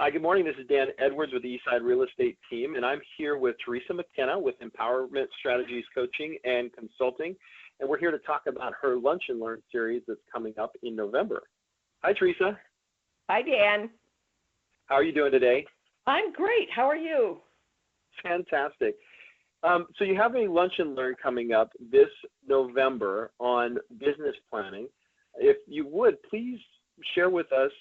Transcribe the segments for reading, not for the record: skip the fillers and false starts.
Hi, good morning. This is Dan Edwards with the Eastside Real Estate Team, and I'm here with Theresa McKenna with Empowerment Strategies Coaching and Consulting, and we're here to talk about her Lunch and Learn series that's coming up in November. Hi, Theresa. Hi, Dan. How are you doing today? I'm great. How are you? Fantastic. So you have a Lunch and Learn coming up this November on business planning. If you would, please share with us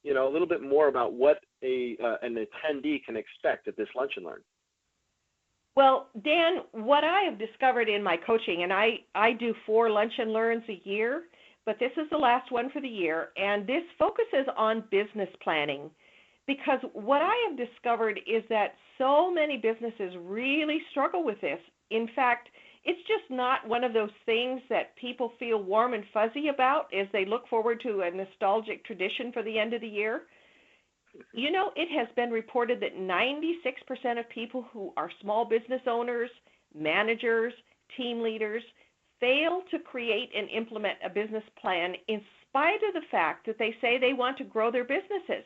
a little bit more about what an attendee can expect at this Lunch and Learn. Well, Dan, what I have discovered in my coaching, and I do 4 Lunch and Learns a year, but this is the last one for the year, and this focuses on business planning, because what I have discovered is that so many businesses really struggle with this. In fact, it's just not one of those things that people feel warm and fuzzy about as they look forward to a nostalgic tradition for the end of the year. You know, it has been reported that 96% of people who are small business owners, managers, team leaders, fail to create and implement a business plan in spite of the fact that they say they want to grow their businesses.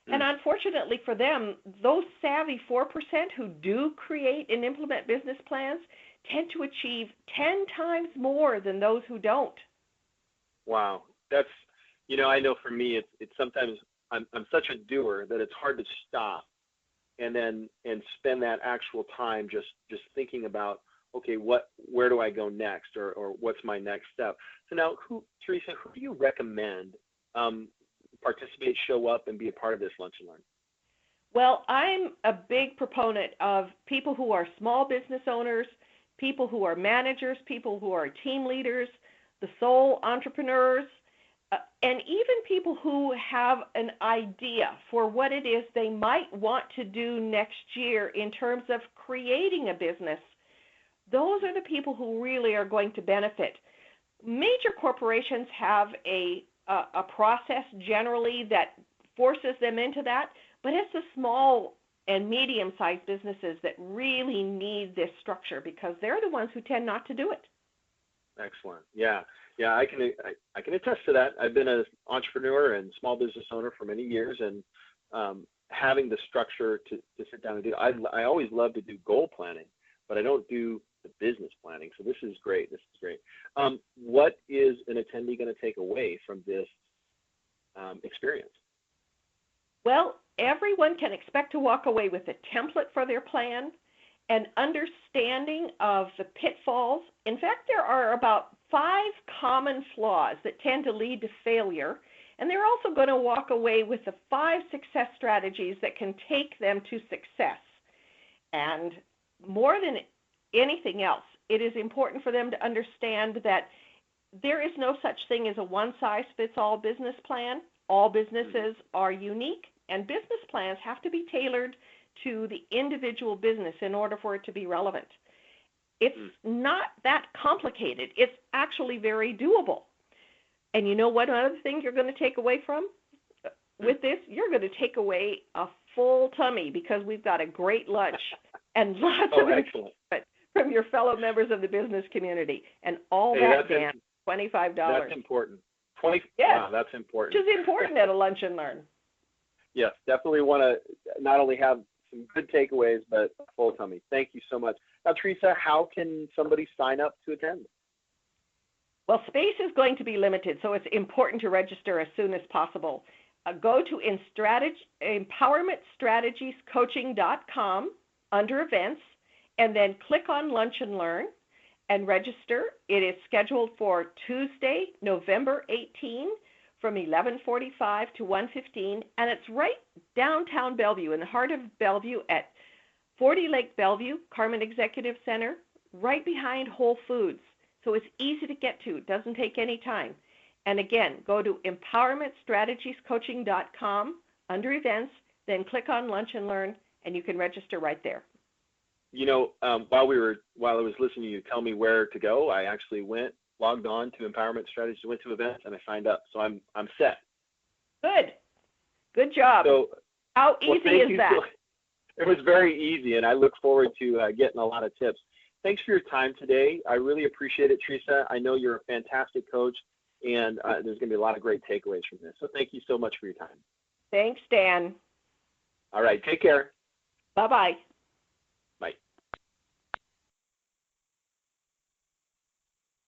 And unfortunately for them, those savvy 4% who do create and implement business plans tend to achieve 10 times more than those who don't. Wow. That's, I know for me, it's sometimes I'm such a doer that it's hard to stop and spend that actual time just thinking about, okay, where do I go next, or what's my next step? So now, Theresa, who do you recommend participate, show up, and be a part of this Lunch and Learn? Well, I'm a big proponent of people who are small business owners, people who are managers, people who are team leaders, the sole entrepreneurs, and even people who have an idea for what it is they might want to do next year in terms of creating a business. Those are the people who really are going to benefit. Major corporations have a process generally that forces them into that, but it's the small and medium-sized businesses that really need this structure because they're the ones who tend not to do it. Excellent. Yeah, I can attest to that. I've been an entrepreneur and small business owner for many years, and having the structure to sit down and do. I always love to do goal planning, but I don't do the business planning. So this is great. What is an attendee going to take away from this experience? Well, everyone can expect to walk away with a template for their plan, an understanding of the pitfalls. In fact, there are about 5 common flaws that tend to lead to failure, and they're also going to walk away with the 5 success strategies that can take them to success. And more than anything else, it is important for them to understand that there is no such thing as a one-size-fits-all business plan. All businesses are unique, and business plans have to be tailored to the individual business in order for it to be relevant. It's not that complicated. It's actually very doable. And you know what other thing you're going to take away from with this? You're going to take away a full tummy because we've got a great lunch and lots of encouragement from your fellow members of the business community. And all that, Dan, $25. That's important. Yes. Wow, that's important. Which is important at a Lunch and Learn. Yes, definitely want to not only have some good takeaways, but a full tummy. Thank you so much. Now, Theresa, how can somebody sign up to attend? Well, space is going to be limited, so it's important to register as soon as possible. Go to empowermentstrategiescoaching.com under events, and then click on Lunch and Learn and register. It is scheduled for Tuesday, November 18, from 11:45 to 1:15, and it's right downtown Bellevue, in the heart of Bellevue at 40 Lake Bellevue, Carmen Executive Center, right behind Whole Foods. So it's easy to get to. It doesn't take any time. And again, go to empowermentstrategiescoaching.com under events, then click on Lunch and Learn, and you can register right there. While I was listening to you tell me where to go, I actually logged on to Empowerment Strategies, went to events, and I signed up. So I'm set. Good job. So, how easy is that? It was very easy, and I look forward to getting a lot of tips. Thanks for your time today. I really appreciate it, Theresa. I know you're a fantastic coach, and there's going to be a lot of great takeaways from this. So thank you so much for your time. Thanks, Dan. All right. Take care. Bye-bye.